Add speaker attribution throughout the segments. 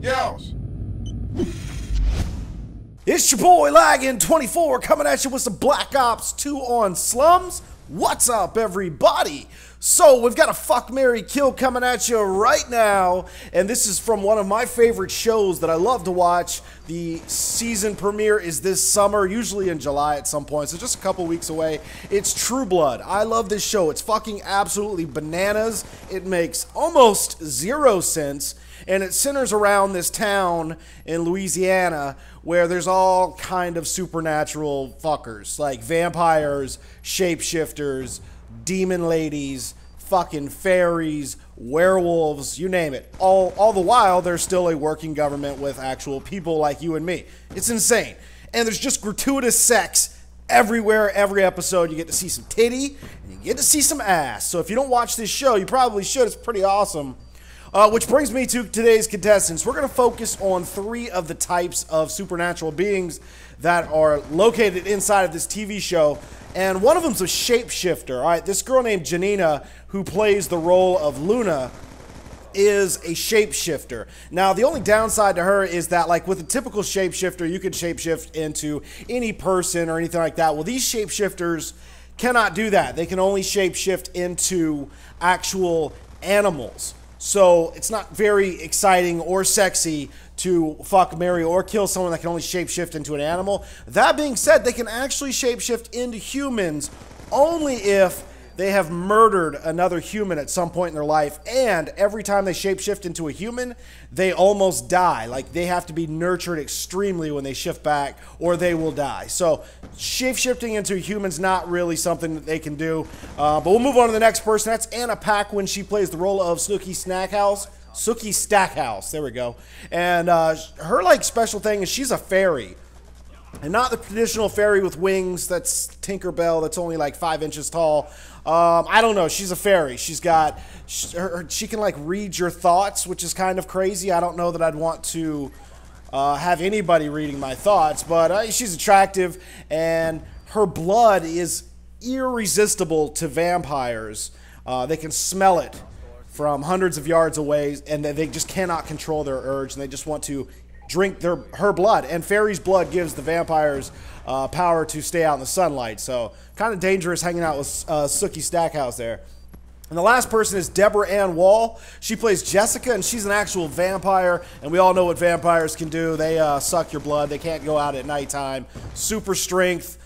Speaker 1: Yos.
Speaker 2: It's your boy Laggin24 coming at you with some Black Ops 2 on Slums. What's up, everybody? So we've got a fuck, marry, kill coming at you right now, and this is from one of my favorite shows that I love to watch. The season premiere is this summer, usually in July at some point, so just a couple weeks away. It's True Blood. I love this show. It's fucking absolutely bananas. It makes almost zero sense, and it centers around this town in Louisiana where there's all kind of supernatural fuckers, like vampires, shapeshifters, demon ladies, fucking fairies, werewolves, you name it. All the while, there's still a working government with actual people like you and me. It's insane. And there's just gratuitous sex everywhere, every episode. You get to see some titty, and you get to see some ass. So if you don't watch this show, you probably should. It's pretty awesome. Which brings me to today's contestants. We're going to focus on 3 of the types of supernatural beings that are located inside of this TV show. And one of them's a shapeshifter. All right, this girl named Janina, who plays the role of Luna, is a shapeshifter. Now, the only downside to her is that, like with a typical shapeshifter, you could shapeshift into any person or anything like that. Well, these shapeshifters cannot do that. They can only shapeshift into actual animals. So it's not very exciting or sexy to fuck, marry, or kill someone that can only shapeshift into an animal. That being said, they can actually shapeshift into humans only if they have murdered another human at some point in their life, and every time they shapeshift into a human, they almost die. Like, they have to be nurtured extremely when they shift back, or they will die. So shapeshifting into humans not really something that they can do. But we'll move on to the next person. That's Anna Paquin. She plays the role of Sookie Stackhouse. There we go. And her like special thing is she's a fairy. And not the traditional fairy with wings that's Tinkerbell that's only like 5 inches tall. I don't know. She's a fairy. She's got, she can like read your thoughts, which is kind of crazy. I don't know that I'd want to have anybody reading my thoughts, but she's attractive, and her blood is irresistible to vampires. They can smell it from hundreds of yards away, and they just cannot control their urge, and they just want to drink her blood. And fairy's blood gives the vampires power to stay out in the sunlight. So kind of dangerous hanging out with Sookie Stackhouse there. And the last person is Deborah Ann Wall. She plays Jessica, and she's an actual vampire. And we all know what vampires can do. They suck your blood. They can't go out at nighttime. Super strength,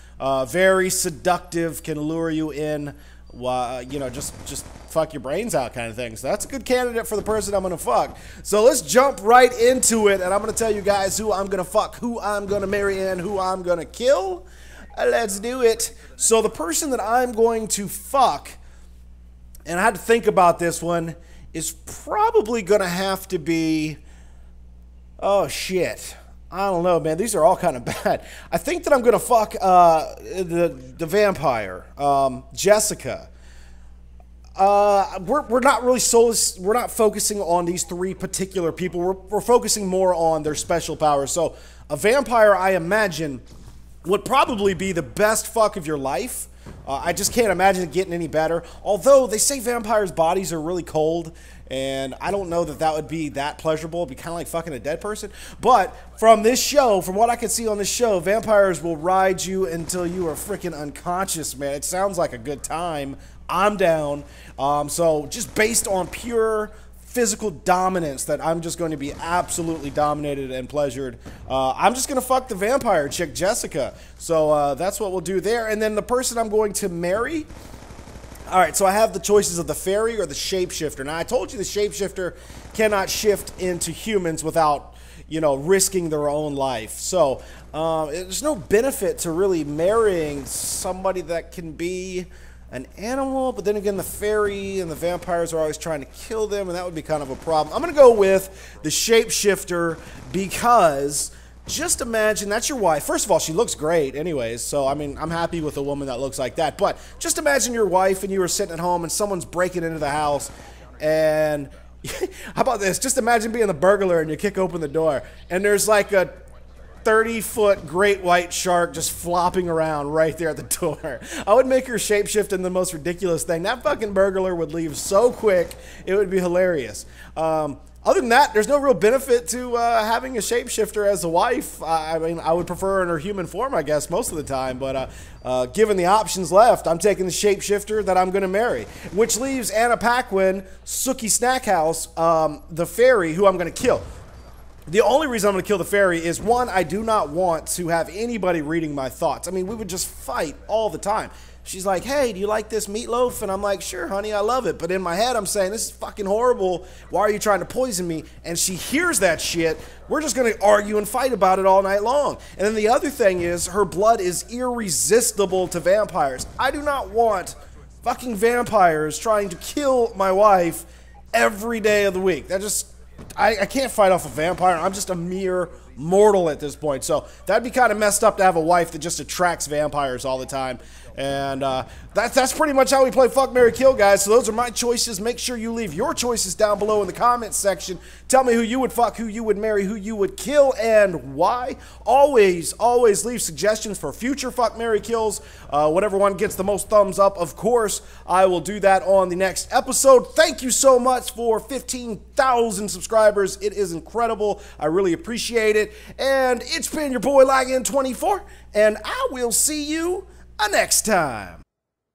Speaker 2: very seductive, can lure you in. You know, just fuck your brains out kind of thing. So that's a good candidate for the person I'm gonna fuck. So let's jump right into it, and I'm gonna tell you guys who I'm gonna fuck, who I'm gonna marry, and who I'm gonna kill. Let's do it. So the person that I'm going to fuck, and I had to think about this one, is probably gonna have to be, oh shit, I don't know, man. These are all kind of bad. I think that I'm gonna fuck the vampire, Jessica. We're not really we're not focusing on these 3 particular people. We're focusing more on their special powers. So a vampire, I imagine, would probably be the best fuck of your life. I just can't imagine it getting any better. Although they say vampires' bodies are really cold, and I don't know that that would be that pleasurable. It'd be kind of like fucking a dead person. But from this show, from what I can see on this show, vampires will ride you until you are freaking unconscious, man. It sounds like a good time. I'm down. So just based on pure physical dominance, that I'm just going to be absolutely dominated and pleasured, I'm just going to fuck the vampire chick, Jessica. So that's what we'll do there. And then the person I'm going to marry, all right, so I have the choices of the fairy or the shapeshifter. Now, I told you the shapeshifter cannot shift into humans without, you know, risking their own life. So there's no benefit to really marrying somebody that can be an animal, but then again, the fairy and the vampires are always trying to kill them, and that would be kind of a problem. I'm going to go with the shapeshifter because just imagine that's your wife. First of all, she looks great anyways, so I mean, I'm happy with a woman that looks like that. But just imagine your wife and you were sitting at home and someone's breaking into the house, and how about this? Just imagine being the burglar and you kick open the door and there's like a 30-foot great white shark just flopping around right there at the door. I would make her shapeshift in the most ridiculous thing. That fucking burglar would leave so quick, it would be hilarious. Other than that, there's no real benefit to having a shapeshifter as a wife. I mean, I would prefer in her human form, I guess, most of the time. But given the options left, I'm taking the shapeshifter that I'm going to marry. Which leaves Anna Paquin, Sookie Snackhouse, the fairy, who I'm going to kill. The only reason I'm going to kill the fairy is, one, I do not want to have anybody reading my thoughts. I mean, we would just fight all the time. She's like, hey, do you like this meatloaf? And I'm like, sure, honey, I love it. But in my head, I'm saying, this is fucking horrible. Why are you trying to poison me? And she hears that shit. We're just going to argue and fight about it all night long. And then the other thing is, her blood is irresistible to vampires. I do not want fucking vampires trying to kill my wife every day of the week. That just... I can't fight off a vampire. I'm just a mere mortal at this point. So that'd be kind of messed up to have a wife that just attracts vampires all the time. And that's pretty much how we play Fuck, Marry, Kill, guys. So those are my choices. Make sure you leave your choices down below in the comments section. Tell me who you would fuck, who you would marry, who you would kill, and why. Always leave suggestions for future Fuck, Marry, Kills. Whatever one gets the most thumbs up, of course, I will do that on the next episode. Thank you so much for 15,000 subscribers. It is incredible. I really appreciate it. And it's been your boy Laggin24, and I will see you next time.